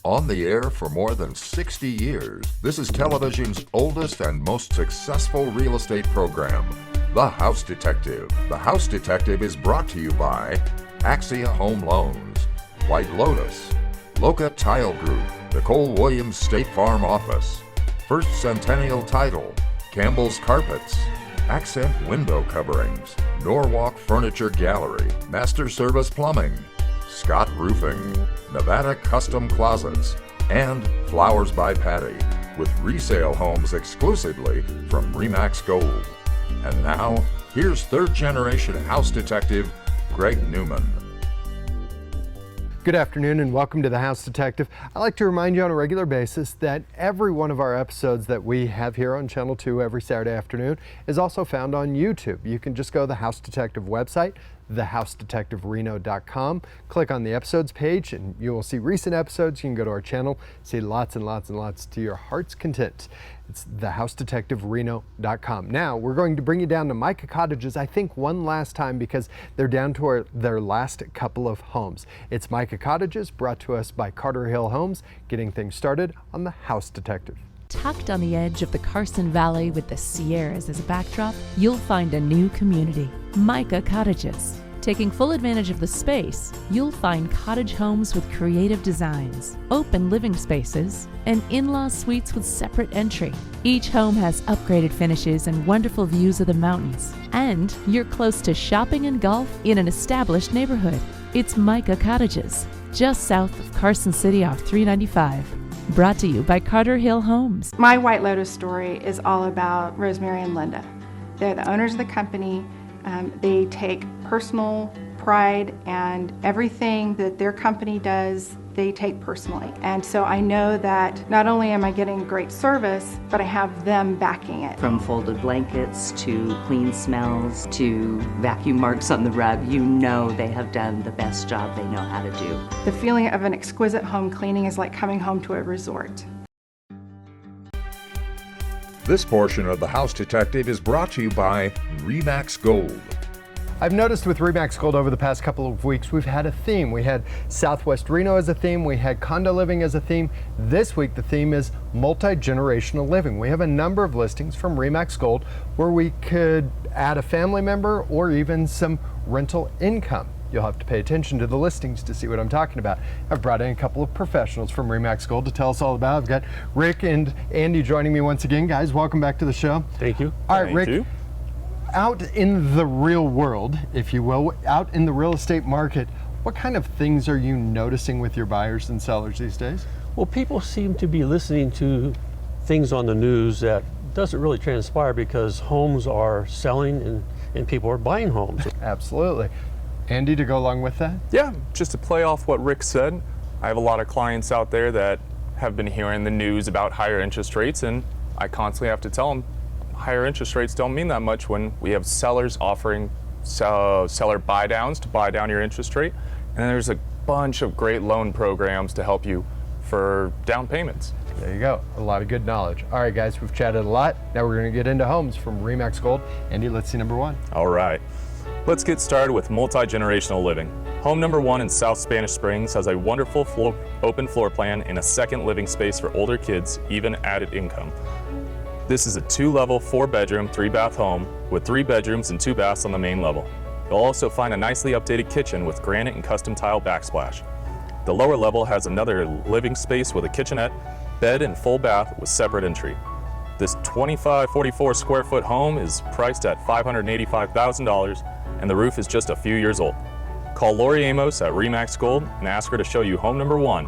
On the air for more than 60 years, this is television's oldest and most successful real estate program, The House Detective. The House Detective is brought to you by Axia Home Loans, White Lotus, Loca Tile Group, Nicole Williams State Farm Office, First Centennial Title, Campbell's Carpets, Accent Window Coverings, Norwalk Furniture Gallery, Master Service Plumbing, Scott Roofing, Nevada Custom Closets, and Flowers by Patty, with resale homes exclusively from RE/MAX Gold. And now, here's third-generation house detective Greg Newman. Good afternoon and welcome to The House Detective. I like to remind you on a regular basis that every one of our episodes that we have here on Channel 2 every Saturday afternoon is also found on YouTube. You can just go to the House Detective website, thehousedetectivereno.com, click on the episodes page and you will see recent episodes. You can go to our channel, see lots and lots and lots to your heart's content. It's thehousedetectivereno.com. Now we're going to bring you down to Mica Cottages, I think one last time, because they're down to their last couple of homes. It's Mica Cottages, brought to us by Carter Hill Homes, getting things started on The House Detective. Tucked on the edge of the Carson Valley with the Sierras as a backdrop, you'll find a new community, Mica Cottages. Taking full advantage of the space, you'll find cottage homes with creative designs, open living spaces, and in-law suites with separate entry. Each home has upgraded finishes and wonderful views of the mountains. And you're close to shopping and golf in an established neighborhood. It's Mica Cottages, just south of Carson City off 395. Brought to you by Carter Hill Homes. My White Lotus story is all about Rosemary and Linda. They're the owners of the company. They take personal pride, and everything that their company does, they take personally. And so I know that not only am I getting great service, but I have them backing it. From folded blankets to clean smells to vacuum marks on the rug, you know they have done the best job they know how to do. The feeling of an exquisite home cleaning is like coming home to a resort. This portion of The House Detective is brought to you by RE/MAX Gold. I've noticed with RE/MAX Gold over the past couple of weeks, we've had a theme. We had Southwest Reno as a theme, we had condo living as a theme. This week the theme is multi-generational living. We have a number of listings from RE/MAX Gold where we could add a family member or even some rental income. You'll have to pay attention to the listings to see what I'm talking about. I've brought in a couple of professionals from RE/MAX Gold to tell us all about it. I've got Rick and Andy joining me once again. Guys, welcome back to the show. Thank you. All right, Rick, out in the real world, if you will, out in the real estate market, what kind of things are you noticing with your buyers and sellers these days? Well, people seem to be listening to things on the news that doesn't really transpire because homes are selling and people are buying homes. Absolutely. Andy, to go along with that? Yeah, just to play off what Rick said, I have a lot of clients out there that have been hearing the news about higher interest rates, and I constantly have to tell them higher interest rates don't mean that much when we have sellers offering seller buy downs to buy down your interest rate, and then there's a bunch of great loan programs to help you for down payments. There you go. A lot of good knowledge. All right, guys, we've chatted a lot. Now we're going to get into homes from RE/MAX Gold. Andy, let's see number one. All right. Let's get started with multi-generational living. Home number one in South Spanish Springs has a wonderful open floor plan and a second living space for older kids, even added income. This is a 2-level, 4-bedroom, 3-bath home with 3 bedrooms and 2 baths on the main level. You'll also find a nicely updated kitchen with granite and custom tile backsplash. The lower level has another living space with a kitchenette, bed, and full bath with separate entry. This 2544 square foot home is priced at $585,000 and the roof is just a few years old. Call Lori Amos at RE/MAX Gold and ask her to show you home number one.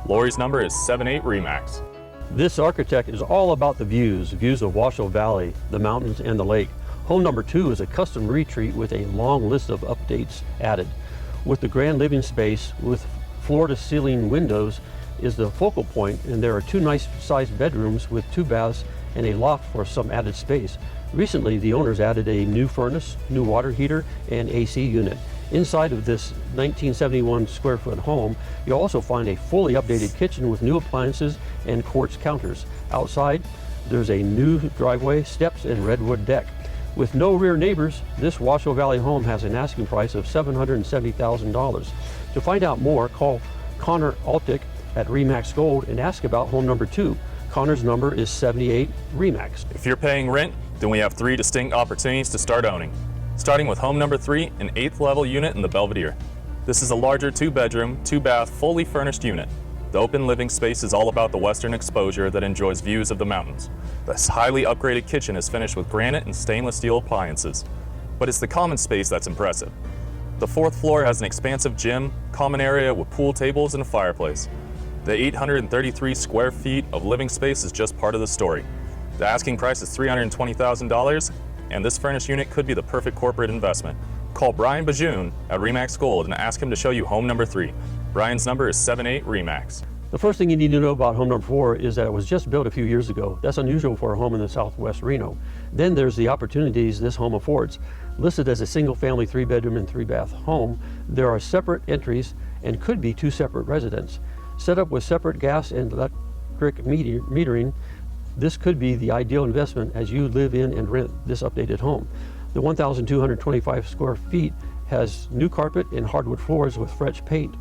Lori's number is 78-RE/MAX. This architect is all about the views of Washoe Valley, the mountains, and the lake. Home number two is a custom retreat with a long list of updates added. With the grand living space with floor-to-ceiling windows is the focal point, and there are 2 nice-sized bedrooms with 2 baths and a loft for some added space. Recently, the owners added a new furnace, new water heater, and AC unit. Inside of this 1971 square foot home, you'll also find a fully updated kitchen with new appliances and quartz counters. Outside, there's a new driveway, steps, and redwood deck. With no rear neighbors, this Washoe Valley home has an asking price of $770,000. To find out more, call Connor Altick at RE/MAX Gold and ask about home number 2. Connor's number is 78 RE/MAX. If you're paying rent, then we have 3 distinct opportunities to start owning. Starting with home number 3, an 8th level unit in the Belvedere. This is a larger 2-bedroom, 2-bath, fully furnished unit. The open living space is all about the western exposure that enjoys views of the mountains. This highly upgraded kitchen is finished with granite and stainless steel appliances. But it's the common space that's impressive. The 4th floor has an expansive gym, common area with pool tables and a fireplace. The 833 square feet of living space is just part of the story. The asking price is $320,000, and this furnished unit could be the perfect corporate investment. Call Brian Bajoon at RE/MAX Gold and ask him to show you home number 3. Brian's number is 78 RE/MAX. The first thing you need to know about home number 4 is that it was just built a few years ago. That's unusual for a home in the southwest Reno. Then there's the opportunities this home affords. Listed as a single-family 3-bedroom and 3-bath home, there are separate entries and could be 2 separate residences. Set up with separate gas and electric metering, this could be the ideal investment as you live in and rent this updated home. The 1,225 square feet has new carpet and hardwood floors with fresh paint.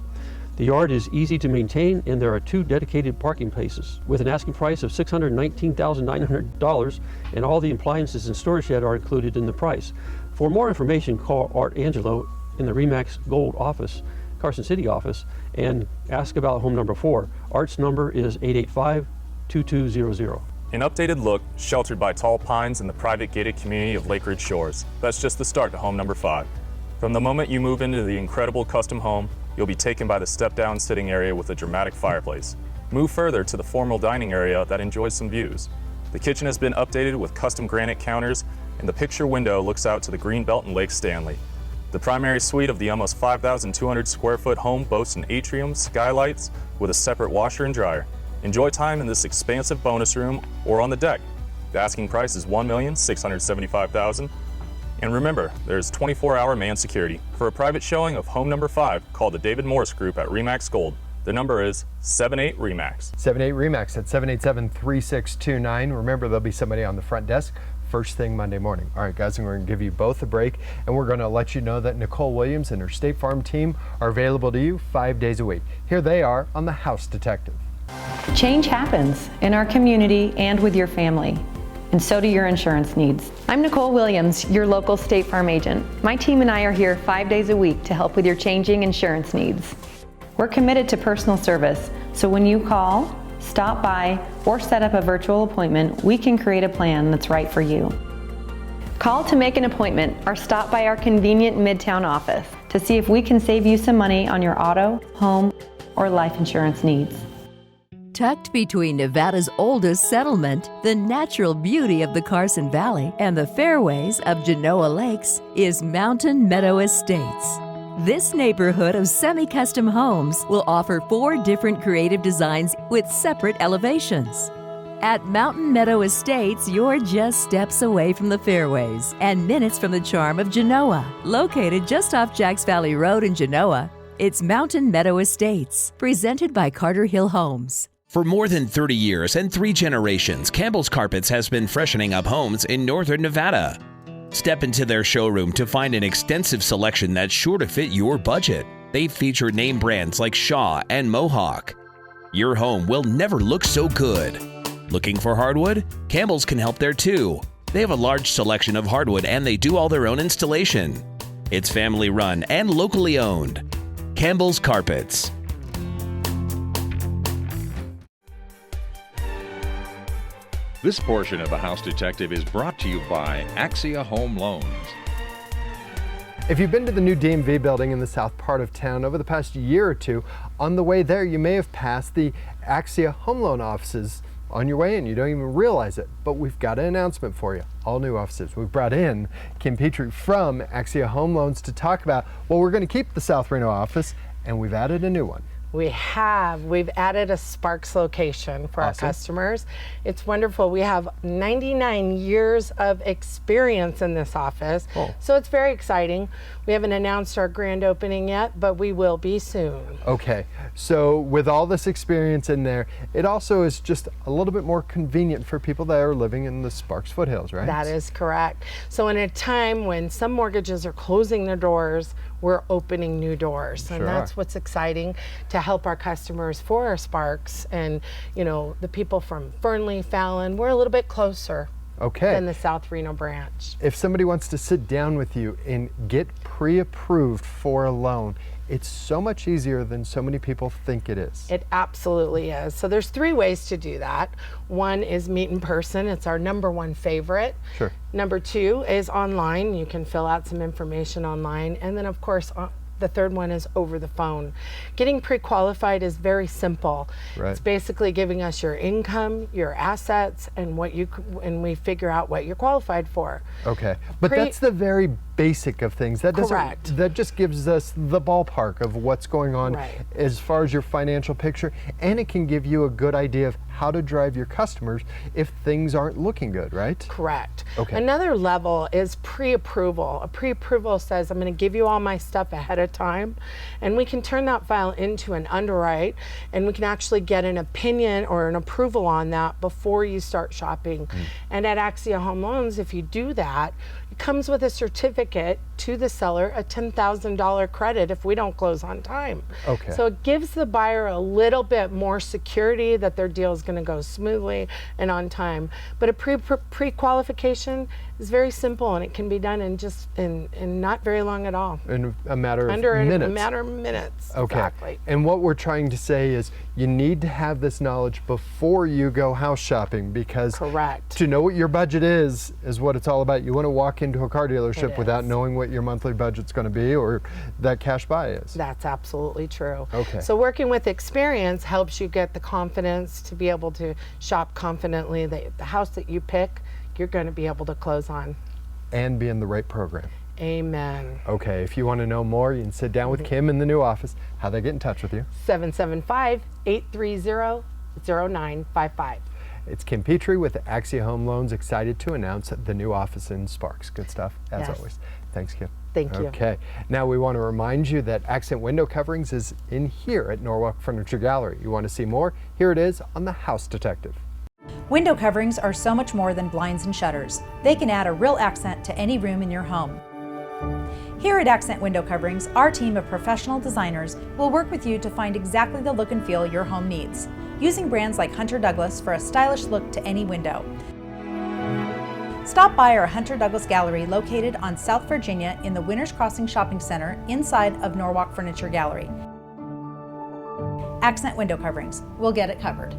The yard is easy to maintain, and there are 2 dedicated parking places. With an asking price of $619,900, and all the appliances and storage shed are included in the price. For more information, call Art Angelo in the RE/MAX Gold office, Carson City office, and ask about home number 4. Art's number is 885-2200. An updated look, sheltered by tall pines in the private gated community of Lake Ridge Shores. That's just the start to home number 5. From the moment you move into the incredible custom home, you'll be taken by the step-down sitting area with a dramatic fireplace. Move further to the formal dining area that enjoys some views. The kitchen has been updated with custom granite counters, and the picture window looks out to the Greenbelt and Lake Stanley. The primary suite of the almost 5,200 square foot home boasts an atrium, skylights, with a separate washer and dryer. Enjoy time in this expansive bonus room or on the deck. The asking price is $1,675,000. And remember, there's 24-hour man security. For a private showing of home number 5, call the David Morris Group at RE/MAX Gold. The number is 78 RE/MAX. 78 RE/MAX at 787-3629. Remember, there'll be somebody on the front desk first thing Monday morning. All right, guys, and we're going to give you both a break, and we're going to let you know that Nicole Williams and her State Farm team are available to you 5 days a week. Here they are on The House Detective. Change happens in our community and with your family, and so do your insurance needs. I'm Nicole Williams, your local State Farm agent. My team and I are here 5 days a week to help with your changing insurance needs. We're committed to personal service, so when you call, stop by, or set up a virtual appointment, we can create a plan that's right for you. Call to make an appointment or stop by our convenient Midtown office to see if we can save you some money on your auto, home, or life insurance needs. Tucked between Nevada's oldest settlement, the natural beauty of the Carson Valley, and the fairways of Genoa Lakes is Mountain Meadow Estates. This neighborhood of semi-custom homes will offer 4 different creative designs with separate elevations. At Mountain Meadow Estates, you're just steps away from the fairways and minutes from the charm of Genoa. Located just off Jacks Valley Road in Genoa, it's Mountain Meadow Estates, presented by Carter Hill Homes. For more than 30 years and 3 generations, Campbell's Carpets has been freshening up homes in northern Nevada. Step into their showroom to find an extensive selection that's sure to fit your budget. They feature name brands like Shaw and Mohawk. Your home will never look so good. Looking for hardwood? Campbell's can help there too. They have a large selection of hardwood and they do all their own installation. It's family run and locally owned. Campbell's Carpets. This portion of The House Detective is brought to you by Axia Home Loans. If you've been to the new DMV building in the south part of town over the past year or two, on the way there you may have passed the Axia Home Loan offices on your way in. You don't even realize it, but we've got an announcement for you. All new offices. We've brought in Kim Petrie from Axia Home Loans to talk about, well, we're going to keep the South Reno office, and we've added a new one. We've added a Sparks location for our customers. It's wonderful. We have 99 years of experience in this office, so it's very exciting. We haven't announced our grand opening yet, but we will be soon. Okay, so with all this experience in there, it also is just a little bit more convenient for people that are living in the Sparks foothills, right? That is correct. So in a time when some mortgages are closing their doors, we're opening new doors. And that's what's exciting, to help our customers for our Sparks. And, you know, the people from Fernley, Fallon, we're a little bit closer than the South Reno branch. If somebody wants to sit down with you and get pre-approved for a loan, it's so much easier than so many people think it is. It absolutely is. So there's 3 ways to do that. One is meet in person. It's our #1 favorite. Sure. Number 2 is online. You can fill out some information online. And then of course, the third one is over the phone. Getting pre-qualified is very simple. Right. It's basically giving us your income, your assets, and and we figure out what you're qualified for. Okay, but that's the very basic of things. That doesn't. Correct. That just gives us the ballpark of what's going on as far as your financial picture, and it can give you a good idea of how to drive your customers if things aren't looking good, right? Correct. Okay. Another level is pre-approval. A pre-approval says, I'm going to give you all my stuff ahead of time, and we can turn that file into an underwrite, and we can actually get an opinion or an approval on that before you start shopping. And at Axia Home Loans, if you do that, it comes with a certificate to the seller, a $10,000 credit if we don't close on time. Okay. So it gives the buyer a little bit more security that their deal is going to go smoothly and on time. But a pre-qualification is very simple, and it can be done in not very long at all. In a matter of Under minutes. a matter of minutes. Okay. Exactly. And what we're trying to say is you need to have this knowledge before you go house shopping, because to know what your budget is what it's all about. You want to walk into a car dealership without knowing what your monthly budget's going to be or that cash buy is. That's absolutely true. Okay. So working with experience helps you get the confidence to be able to shop confidently. The house that you pick, you're going to be able to close on. And be in the right program. Amen. Okay, if you want to know more, you can sit down with Kim in the new office. How they get in touch with you? 775-830-0955. It's Kim Petrie with Axia Home Loans, excited to announce the new office in Sparks. Good stuff, as always. Thanks, Kim. Thank you. Okay, now we want to remind you that Accent Window Coverings is in here at Norwalk Furniture Gallery. You want to see more? Here it is on The House Detective. Window coverings are so much more than blinds and shutters. They can add a real accent to any room in your home. Here at Accent Window Coverings, our team of professional designers will work with you to find exactly the look and feel your home needs, using brands like Hunter Douglas for a stylish look to any window. Stop by our Hunter Douglas Gallery located on South Virginia in the Winners Crossing Shopping Center inside of Norwalk Furniture Gallery. Accent Window Coverings. We'll get it covered.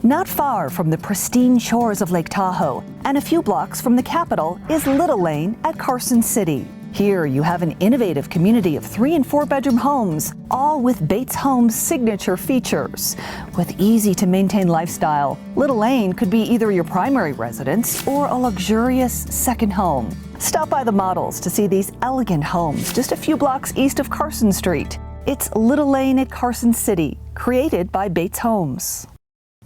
Not far from the pristine shores of Lake Tahoe and a few blocks from the capital is Little Lane at Carson City. Here you have an innovative community of 3- and 4-bedroom homes, all with Bates Homes' signature features. With easy to maintain lifestyle, Little Lane could be either your primary residence or a luxurious second home. Stop by the models to see these elegant homes just a few blocks east of Carson Street. It's Little Lane at Carson City, created by Bates Homes.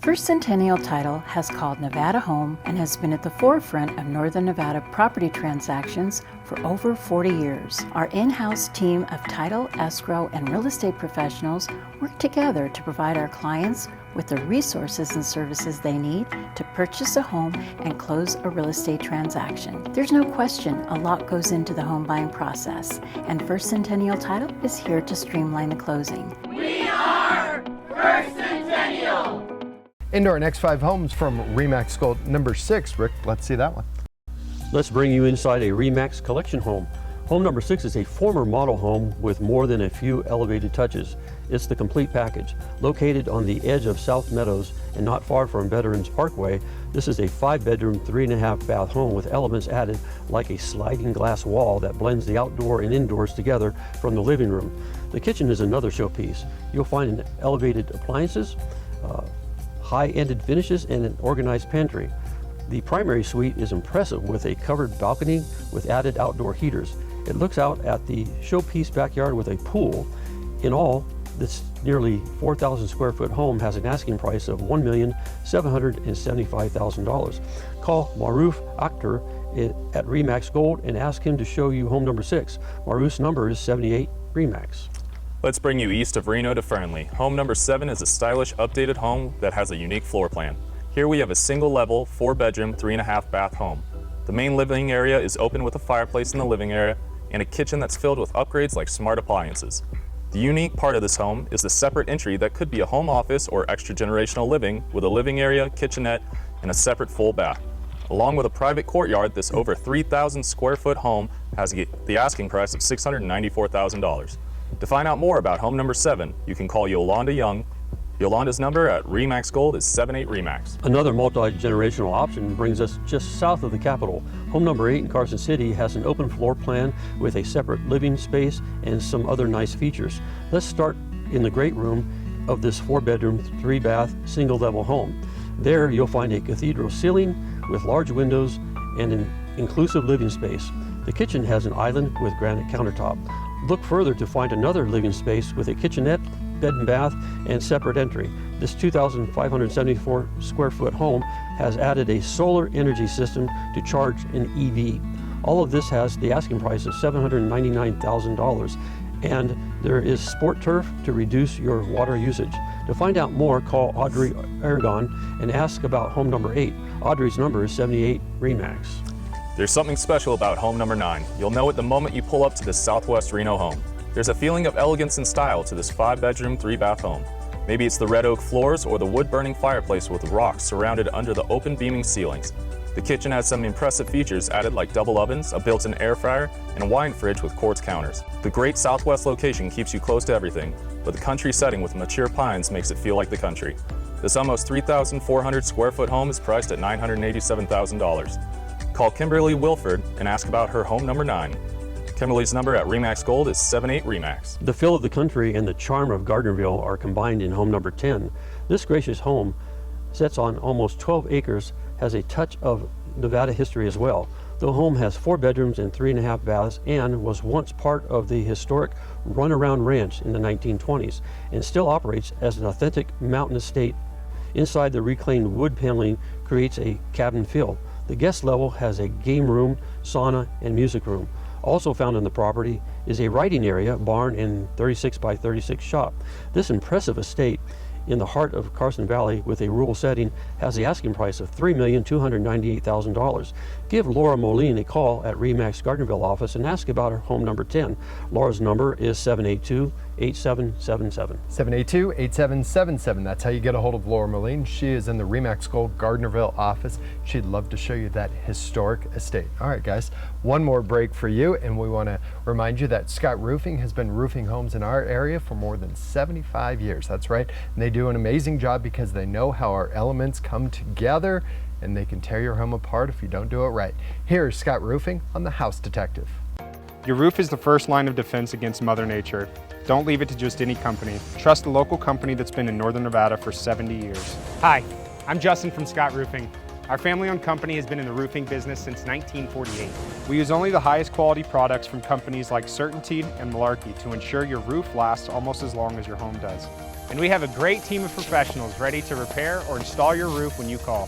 First Centennial Title has called Nevada home and has been at the forefront of Northern Nevada property transactions for over 40 years. Our in-house team of title, escrow, and real estate professionals work together to provide our clients with the resources and services they need to purchase a home and close a real estate transaction. There's no question a lot goes into the home buying process, and First Centennial Title is here to streamline the closing. We are First Centennial! Into our next 5 homes from Remax Gold number 6. Rick, let's see that one. Let's bring you inside a Remax collection home. Home number 6 is a former model home with more than a few elevated touches. It's the complete package. Located on the edge of South Meadows and not far from Veterans Parkway, this is a 5-bedroom, 3.5-bath home with elements added like a sliding glass wall that blends the outdoor and indoors together from the living room. The kitchen is another showpiece. You'll find elevated appliances, high-ended finishes, and an organized pantry. The primary suite is impressive with a covered balcony with added outdoor heaters. It looks out at the showpiece backyard with a pool. In all, this nearly 4,000 square foot home has an asking price of $1,775,000. Call Maruf Akhtar at Remax Gold and ask him to show you home number 6. Maruf's number is 78 Remax. Let's bring you east of Reno to Fernley. Home number 7 is a stylish, updated home that has a unique floor plan. Here we have a single-level, 4-bedroom, 3.5-bath home. The main living area is open with a fireplace in the living area and a kitchen that's filled with upgrades like smart appliances. The unique part of this home is the separate entry that could be a home office or extra-generational living with a living area, kitchenette, and a separate full bath. Along with a private courtyard, this over 3,000 square foot home has the asking price of $694,000. To find out more about home number 7, you can call Yolanda Young. Yolanda's number at Remax Gold is 78 Remax. Another multi-generational option brings us just south of the Capitol. Home number 8 in Carson City has an open floor plan with a separate living space and some other nice features. Let's start in the great room of this 4-bedroom, 3-bath, single-level home. There you'll find a cathedral ceiling with large windows and an inclusive living space. The kitchen has an island with granite countertop. Look further to find another living space with a kitchenette, bed and bath, and separate entry. This 2,574 square foot home has added a solar energy system to charge an EV. All of this has the asking price of $799,000, and there is sport turf to reduce your water usage. To find out more, call Audrey Aragon and ask about home number 8. Audrey's number is 78 Remax. There's something special about home number 9. You'll know it the moment you pull up to this Southwest Reno home. There's a feeling of elegance and style to this 5-bedroom, 3-bath home. Maybe it's the red oak floors or the wood-burning fireplace with rocks surrounded under the open beaming ceilings. The kitchen has some impressive features added like double ovens, a built-in air fryer, and a wine fridge with quartz counters. The great Southwest location keeps you close to everything, but the country setting with mature pines makes it feel like the country. This almost 3,400 square foot home is priced at $987,000. Call Kimberly Wilford and ask about her home number 9. Kimberly's number at Remax Gold is 78 Remax. The feel of the country and the charm of Gardnerville are combined in home number 10. This gracious home sits on almost 12 acres, has a touch of Nevada history as well. The home has 4 bedrooms and 3.5 baths and was once part of the historic Runaround Ranch in the 1920s and still operates as an authentic mountain estate. Inside, the reclaimed wood paneling creates a cabin feel. The guest level has a game room, sauna, and music room. Also found on the property is a writing area, barn, and 36 by 36 shop. This impressive estate in the heart of Carson Valley with a rural setting has the asking price of $3,298,000. Give Laura Moline a call at Remax Gardnerville office and ask about her home number 10. Laura's number is 782-8777. 782-8777. That's how you get a hold of Laura Moline. She is in the Remax Gold Gardnerville office. She'd love to show you that historic estate. All right, guys, one more break for you, and we want to remind you that Scott Roofing has been roofing homes in our area for more than 75 years. That's right, and they do an amazing job because they know how our elements come together, and they can tear your home apart if you don't do it right. Here's Scott Roofing on The House Detective. Your roof is the first line of defense against Mother Nature. Don't leave it to just any company. Trust a local company that's been in Northern Nevada for 70 years. Hi, I'm Justin from Scott Roofing. Our family-owned company has been in the roofing business since 1948. We use only the highest quality products from companies like Certainty and Malarkey to ensure your roof lasts almost as long as your home does. And we have a great team of professionals ready to repair or install your roof when you call.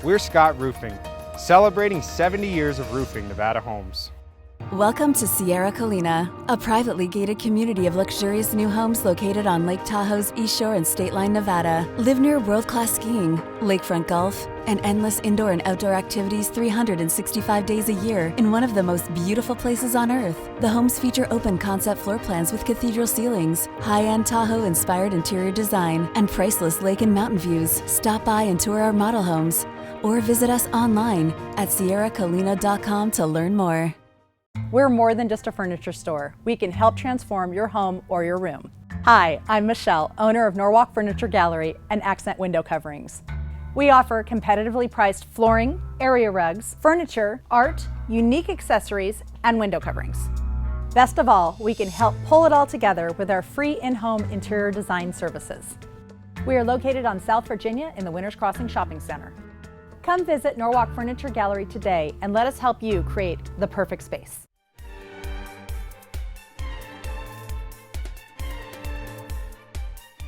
We're Scott Roofing, celebrating 70 years of roofing Nevada homes. Welcome to Sierra Colina, a privately gated community of luxurious new homes located on Lake Tahoe's East Shore and State Line, Nevada. Live near world-class skiing, lakefront golf, and endless indoor and outdoor activities 365 days a year in one of the most beautiful places on earth. The homes feature open concept floor plans with cathedral ceilings, high-end Tahoe-inspired interior design, and priceless lake and mountain views. Stop by and tour our model homes, or visit us online at sierracolina.com to learn more. We're more than just a furniture store. We can help transform your home or your room. Hi, I'm Michelle, owner of Norwalk Furniture Gallery and Accent Window Coverings. We offer competitively priced flooring, area rugs, furniture, art, unique accessories, and window coverings. Best of all, we can help pull it all together with our free in-home interior design services. We are located on South Virginia in the Winners Crossing Shopping Center. Come visit Norwalk Furniture Gallery today and let us help you create the perfect space.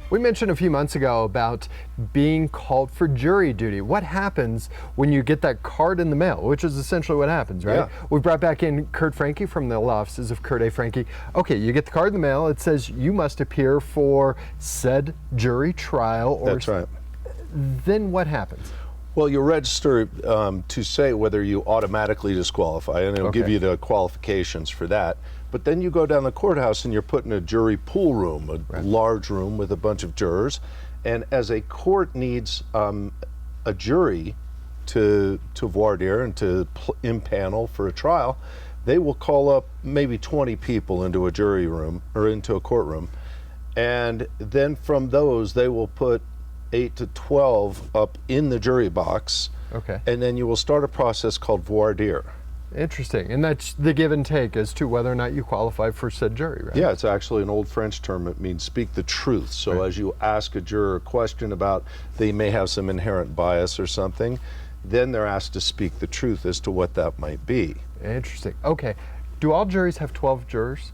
We mentioned a few months ago about being called for jury duty. What happens when you get that card in the mail, which is essentially what happens, right? Yeah. We brought back in Kurt Franke from the law offices of Kurt A. Franke. Okay, you get the card in the mail. It says you must appear for said jury trial. Or That's right. Then what happens? Well, you register to say whether you automatically disqualify, and it'll give you the qualifications for that. But then you go down the courthouse and you're put in a jury pool room, a large room with a bunch of jurors. And as a court needs a jury to voir dire and to impanel for a trial, they will call up maybe 20 people into a jury room or into a courtroom. And then from those, they will put 8 to 12 up in the jury box. Okay. And then you will start a process called voir dire. Interesting. And that's the give and take as to whether or not you qualify for said jury, right? Yeah, it's actually an old French term. It means speak the truth. So as you ask a juror a question about they may have some inherent bias or something, then they're asked to speak the truth as to what that might be. Interesting. Okay. Do all juries have 12 jurors?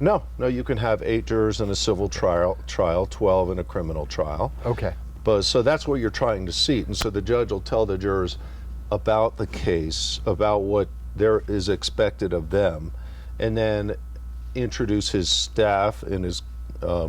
No, you can have 8 jurors in a civil trial, 12 in a criminal trial. Okay. But so that's what you're trying to seat. And so the judge will tell the jurors about the case, about what there is expected of them, and then introduce his staff and his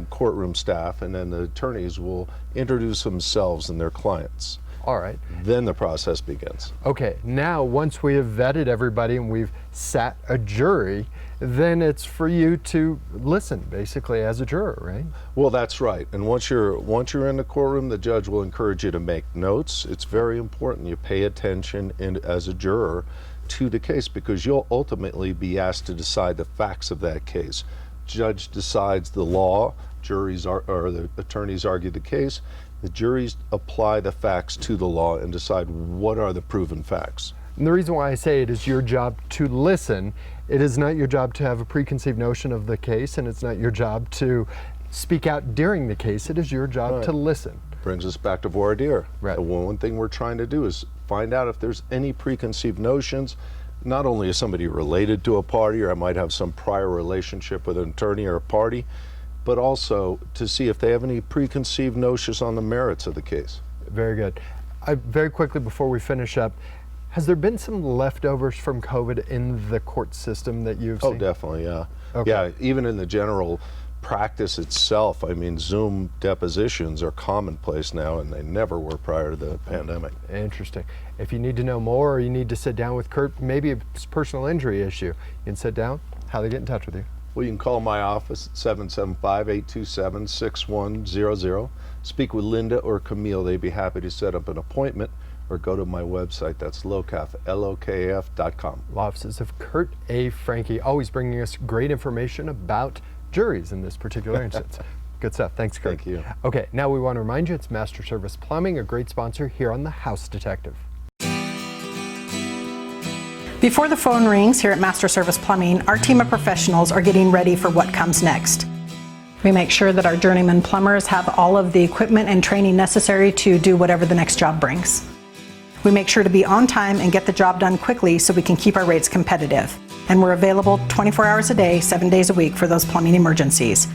courtroom staff, and then the attorneys will introduce themselves and their clients. All right. Then the process begins. Okay, now once we have vetted everybody and we've sat a jury, then it's for you to listen, basically, as a juror, right? Well, that's right. And once you're in the courtroom, the judge will encourage you to make notes. It's very important you pay attention as a juror to the case, because you'll ultimately be asked to decide the facts of that case. Judge decides the law, or the attorneys argue the case, the juries apply the facts to the law and decide what are the proven facts. And the reason why I say it is your job to listen. It is not your job to have a preconceived notion of the case, and it's not your job to speak out during the case. It is your job to listen. Brings us back to voir dire. Right. The one thing we're trying to do is find out if there's any preconceived notions. Not only is somebody related to a party, or I might have some prior relationship with an attorney or a party, but also to see if they have any preconceived notions on the merits of the case. Very good. Very quickly before we finish up, has there been some leftovers from COVID in the court system that you've seen? Oh, definitely, yeah. Okay. Yeah, even in the general practice itself, I mean, Zoom depositions are commonplace now, and they never were prior to the pandemic. Interesting. If you need to know more, or you need to sit down with Kurt, maybe a personal injury issue, you can sit down. How do they get in touch with you? Well, you can call my office at 775-827-6100. Speak with Linda or Camille. They'd be happy to set up an appointment, or go to my website. That's LOCAF, LOKAF.com. Law offices of Kurt A. Franke, always bringing us great information about juries in this particular instance. Good stuff. Thanks, Kurt. Thank you. Okay, now we want to remind you it's Master Service Plumbing, a great sponsor here on The House Detective. Before the phone rings here at Master Service Plumbing, our team of professionals are getting ready for what comes next. We make sure that our journeyman plumbers have all of the equipment and training necessary to do whatever the next job brings. We make sure to be on time and get the job done quickly so we can keep our rates competitive. And we're available 24 hours a day, 7 days a week for those plumbing emergencies.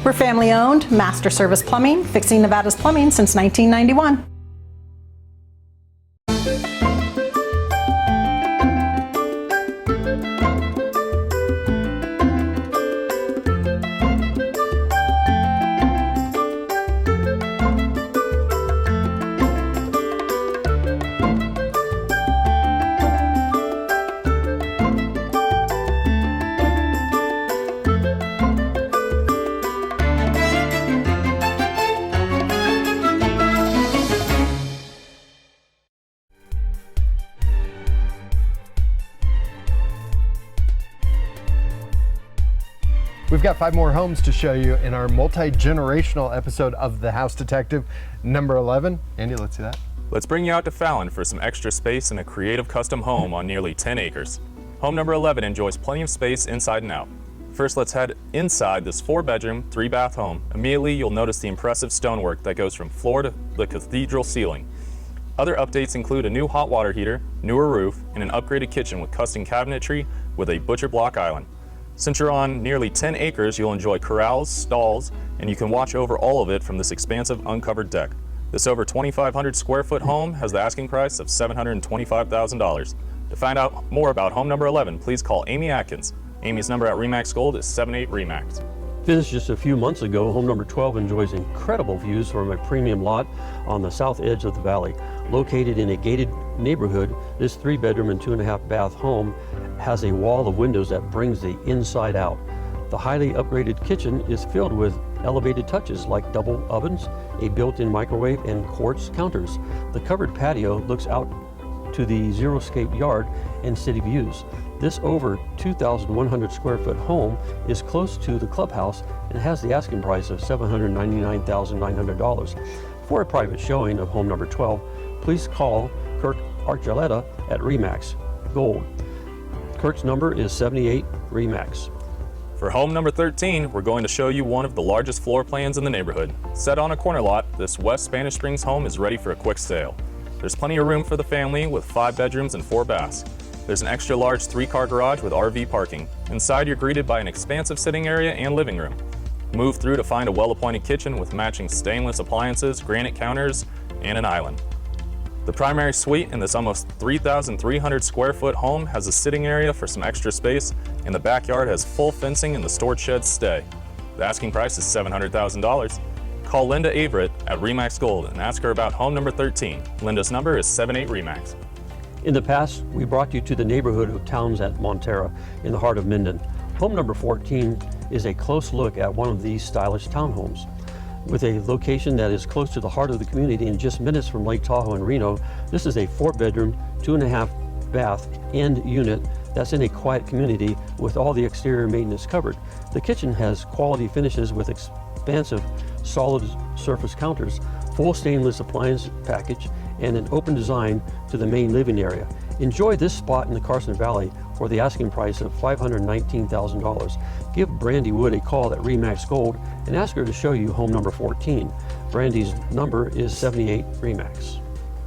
We're family owned, Master Service Plumbing, fixing Nevada's plumbing since 1991. We've got 5 more homes to show you in our multi-generational episode of The House Detective, number 11. Andy, let's see that. Let's bring you out to Fallon for some extra space in a creative custom home on nearly 10 acres. Home number 11 enjoys plenty of space inside and out. First, let's head inside this 4-bedroom, 3-bath home. Immediately, you'll notice the impressive stonework that goes from floor to the cathedral ceiling. Other updates include a new hot water heater, newer roof, and an upgraded kitchen with custom cabinetry with a butcher block island. Since you're on nearly 10 acres, you'll enjoy corrals, stalls, and you can watch over all of it from this expansive uncovered deck. This over 2,500 square foot home has the asking price of $725,000. To find out more about home number 11, please call Amy Atkins. Amy's number at RE/MAX Gold is 78-RE/MAX. Finished just a few months ago, home number 12 enjoys incredible views from a premium lot on the south edge of the valley. Located in a gated neighborhood, this 3-bedroom and 2.5-bath home has a wall of windows that brings the inside out. The highly upgraded kitchen is filled with elevated touches like double ovens, a built-in microwave, and quartz counters. The covered patio looks out to the xeriscape yard and city views. This over 2,100 square foot home is close to the clubhouse and has the asking price of $799,900. For a private showing of home number 12, please call Kirk Archuleta at RE/MAX Gold. Kirk's number is 78-RE/MAX. For home number 13, we're going to show you one of the largest floor plans in the neighborhood. Set on a corner lot, this West Spanish Springs home is ready for a quick sale. There's plenty of room for the family with 5 bedrooms and 4 baths. There's an extra large 3-car garage with RV parking. Inside, you're greeted by an expansive sitting area and living room. Move through to find a well-appointed kitchen with matching stainless appliances, granite counters, and an island. The primary suite in this almost 3,300 square foot home has a sitting area for some extra space, and the backyard has full fencing and the storage sheds stay. The asking price is $700,000. Call Linda Averett at RE/MAX Gold and ask her about home number 13. Linda's number is 78-RE/MAX. In the past, we brought you to the neighborhood of Towns at Montera in the heart of Minden. Home number 14 is a close look at one of these stylish townhomes. With a location that is close to the heart of the community and just minutes from Lake Tahoe and Reno, this is a 4-bedroom, 2.5-bath end unit that's in a quiet community with all the exterior maintenance covered. The kitchen has quality finishes with expansive solid surface counters, full stainless appliance package, and an open design to the main living area. Enjoy this spot in the Carson Valley for the asking price of $519,000. Give Brandy Wood a call at RE/MAX Gold and ask her to show you home number 14. Brandy's number is 78-RE/MAX.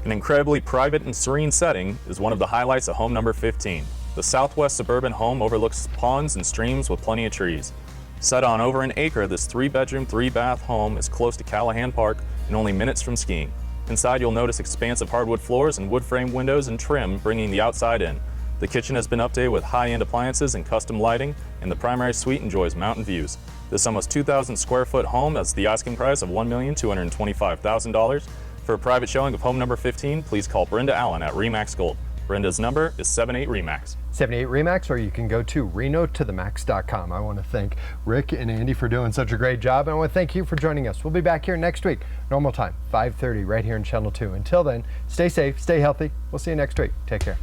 An incredibly private and serene setting is one of the highlights of home number 15. The southwest suburban home overlooks ponds and streams with plenty of trees. Set on over an acre, this 3-bedroom, 3-bath home is close to Callahan Park and only minutes from skiing. Inside, you'll notice expansive hardwood floors and wood frame windows and trim, bringing the outside in. The kitchen has been updated with high-end appliances and custom lighting, and the primary suite enjoys mountain views. This almost 2,000 square foot home has the asking price of $1,225,000. For a private showing of home number 15, please call Brenda Allen at RE/MAX Gold. Brenda's number is 78-RE/MAX. 78-RE/MAX, or you can go to renotothemax.com. I want to thank Rick and Andy for doing such a great job, and I want to thank you for joining us. We'll be back here next week, normal time, 5:30, right here in Channel 2. Until then, stay safe, stay healthy. We'll see you next week. Take care.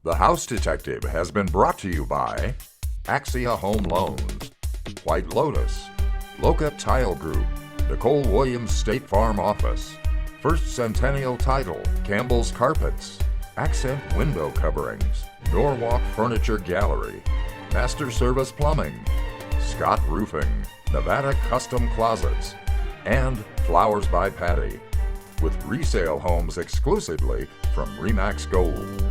The House Detective has been brought to you by Axia Home Loans, White Lotus, Loca Tile Group, Nicole Williams State Farm Office, First Centennial Title, Campbell's Carpets, Accent Window Coverings, Norwalk Furniture Gallery, Master Service Plumbing, Scott Roofing, Nevada Custom Closets, and Flowers by Patty, with resale homes exclusively from RE/MAX Gold.